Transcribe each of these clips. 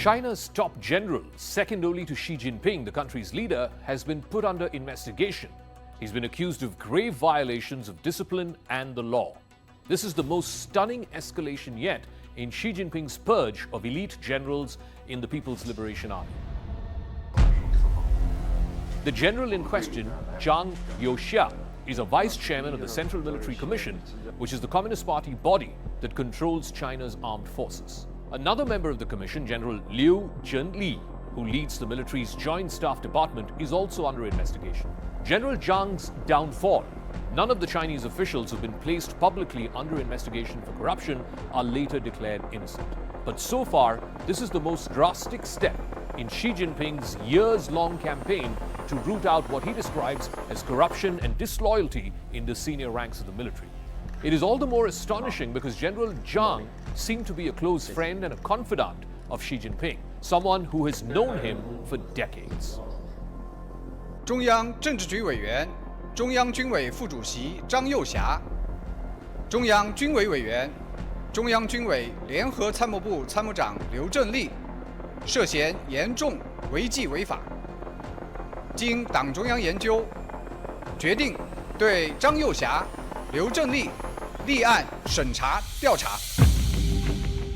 China's top general, second only to Xi Jinping, the country's leader, has been put under investigation. He's been accused of grave violations of discipline and the law. This is the most stunning escalation yet in Xi Jinping's purge of elite generals in the People's Liberation Army. The general in question, Zhang Youxia, is a vice chairman of the Central Military Commission, which is the Communist Party body that controls China's armed forces. Another member of the commission, General Liu Zhenli, who leads the military's Joint Staff Department, is also under investigation. General Zhang's downfall. None of the Chinese officials who've been placed publicly under investigation for corruption are later declared innocent. But so far, this is the most drastic step in Xi Jinping's years-long campaign to root out what he describes as corruption and disloyalty in the senior ranks of the military. It is all the more astonishing because General Zhang seemed to be a close friend and a confidant of Xi Jinping, someone who has known him for decades. 中央政治局委员、中央军委副主席张又侠，中央军委委员、中央军委联合参谋部参谋长刘振立涉嫌严重违纪违法。经党中央研究，决定对张又侠、刘振立立案审查调查。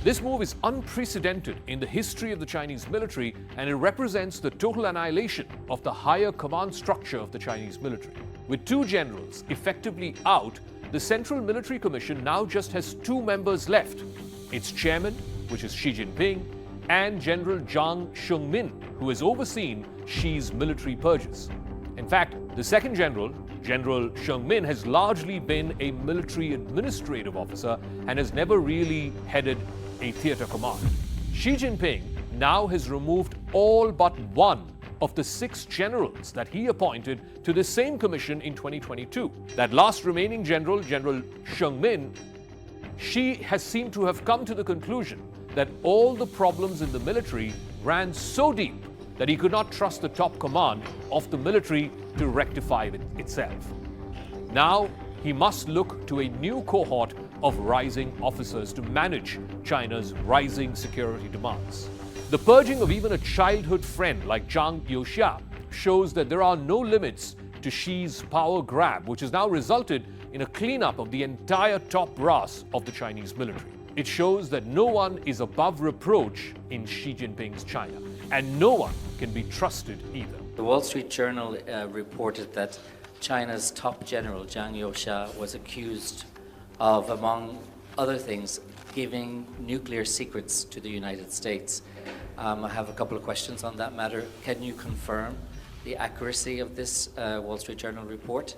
This move is unprecedented in the history of the Chinese military, and it represents the total annihilation of the higher command structure of the Chinese military. With two generals effectively out, the Central Military Commission now just has two members left. Its chairman, which is Xi Jinping, and General Zhang Shengmin, who has overseen Xi's military purges. In fact, the second general, General Shengmin, has largely been a military administrative officer and has never really headed a theater command. Xi Jinping now has removed all but one of the 6 generals that he appointed to the same commission in 2022. That last remaining general, General Shengmin, Xi has seemed to have come to the conclusion that all the problems in the military ran so deep that he could not trust the top command of the military to rectify it itself. Now, he must look to a new cohort of rising officers to manage China's rising security demands. The purging of even a childhood friend like Zhang Youxia shows that there are no limits to Xi's power grab, which has now resulted in a cleanup of the entire top brass of the Chinese military. It shows that no one is above reproach in Xi Jinping's China, and no one can be trusted either. The Wall Street Journal reported that China's top general, Zhang Youxia, was accused of, among other things, giving nuclear secrets to the United States. I have a couple of questions on that matter. Can you confirm the accuracy of this Wall Street Journal report?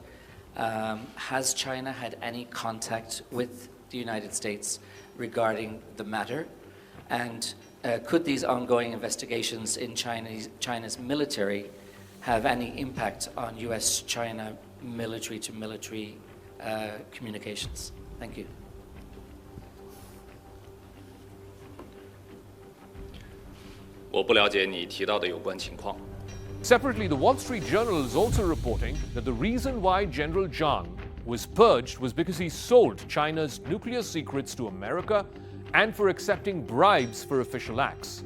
Has China had any contact with the United States regarding the matter? And could these ongoing investigations in China's military have any impact on US-China military-to-military communications? Thank you. Separately, the Wall Street Journal is also reporting that the reason why General Zhang was purged was because he sold China's nuclear secrets to America and for accepting bribes for official acts.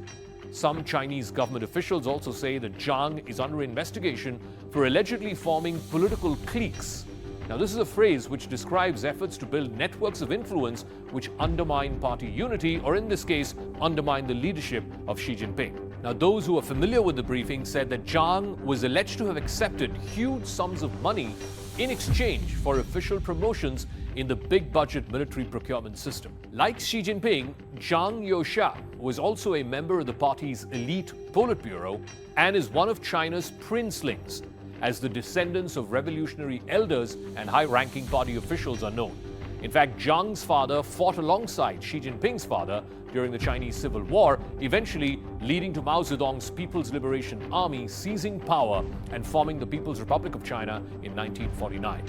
Some Chinese government officials also say that Zhang is under investigation for allegedly forming political cliques. Now, this is a phrase which describes efforts to build networks of influence which undermine party unity, or in this case, undermine the leadership of Xi Jinping. Now, those who are familiar with the briefing said that Zhang was alleged to have accepted huge sums of money in exchange for official promotions in the big-budget military procurement system. Like Xi Jinping, Zhang Youxia was also a member of the party's elite Politburo and is one of China's princelings, as the descendants of revolutionary elders and high-ranking party officials are known. In fact, Zhang's father fought alongside Xi Jinping's father during the Chinese Civil War, eventually leading to Mao Zedong's People's Liberation Army seizing power and forming the People's Republic of China in 1949.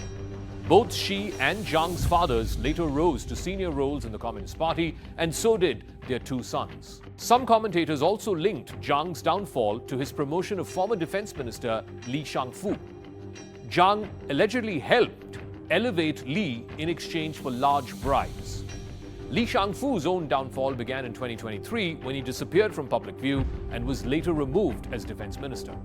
Both Xi and Zhang's fathers later rose to senior roles in the Communist Party, and so did their 2 sons. Some commentators also linked Zhang's downfall to his promotion of former Defense Minister Li Shangfu. Zhang allegedly helped elevate Li in exchange for large bribes. Li Shangfu's own downfall began in 2023 when he disappeared from public view and was later removed as defense minister.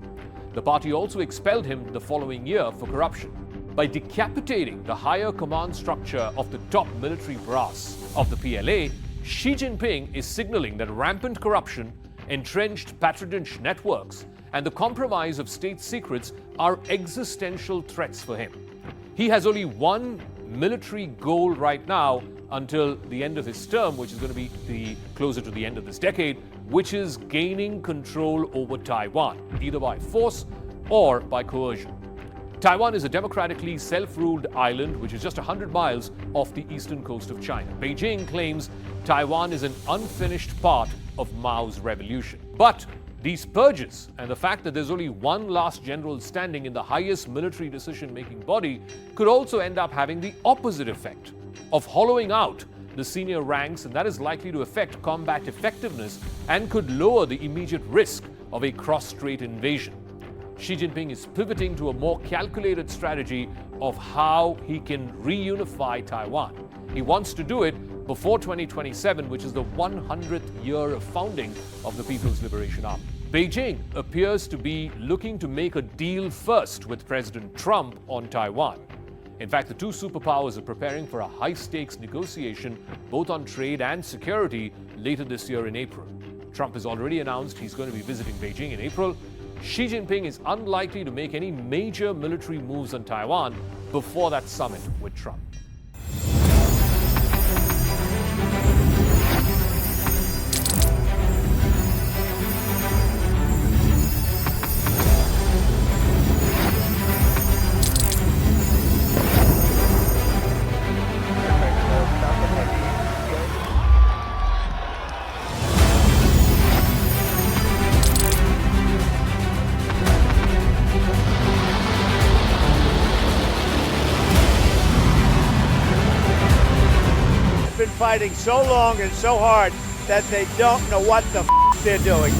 The party also expelled him the following year for corruption. By decapitating the higher command structure of the top military brass of the PLA, Xi Jinping is signaling that rampant corruption, entrenched patronage networks, and the compromise of state secrets are existential threats for him. He has only one military goal right now until the end of his term, which is going to be closer to the end of this decade, which is gaining control over Taiwan, either by force or by coercion. Taiwan is a democratically self-ruled island which is just 100 miles off the eastern coast of China. Beijing claims Taiwan is an unfinished part of Mao's revolution. But these purges and the fact that there's only one last general standing in the highest military decision-making body could also end up having the opposite effect of hollowing out the senior ranks, and that is likely to affect combat effectiveness and could lower the immediate risk of a cross-strait invasion. Xi Jinping is pivoting to a more calculated strategy of how he can reunify Taiwan. He wants to do it before 2027, which is the 100th year of founding of the People's Liberation Army. Beijing appears to be looking to make a deal first with President Trump on Taiwan. In fact, the two superpowers are preparing for a high-stakes negotiation both on trade and security later this year in April. Trump has already announced he's going to be visiting Beijing in April. Xi Jinping is unlikely to make any major military moves on Taiwan before that summit with Trump. Fighting so long and so hard that they don't know what the they're doing.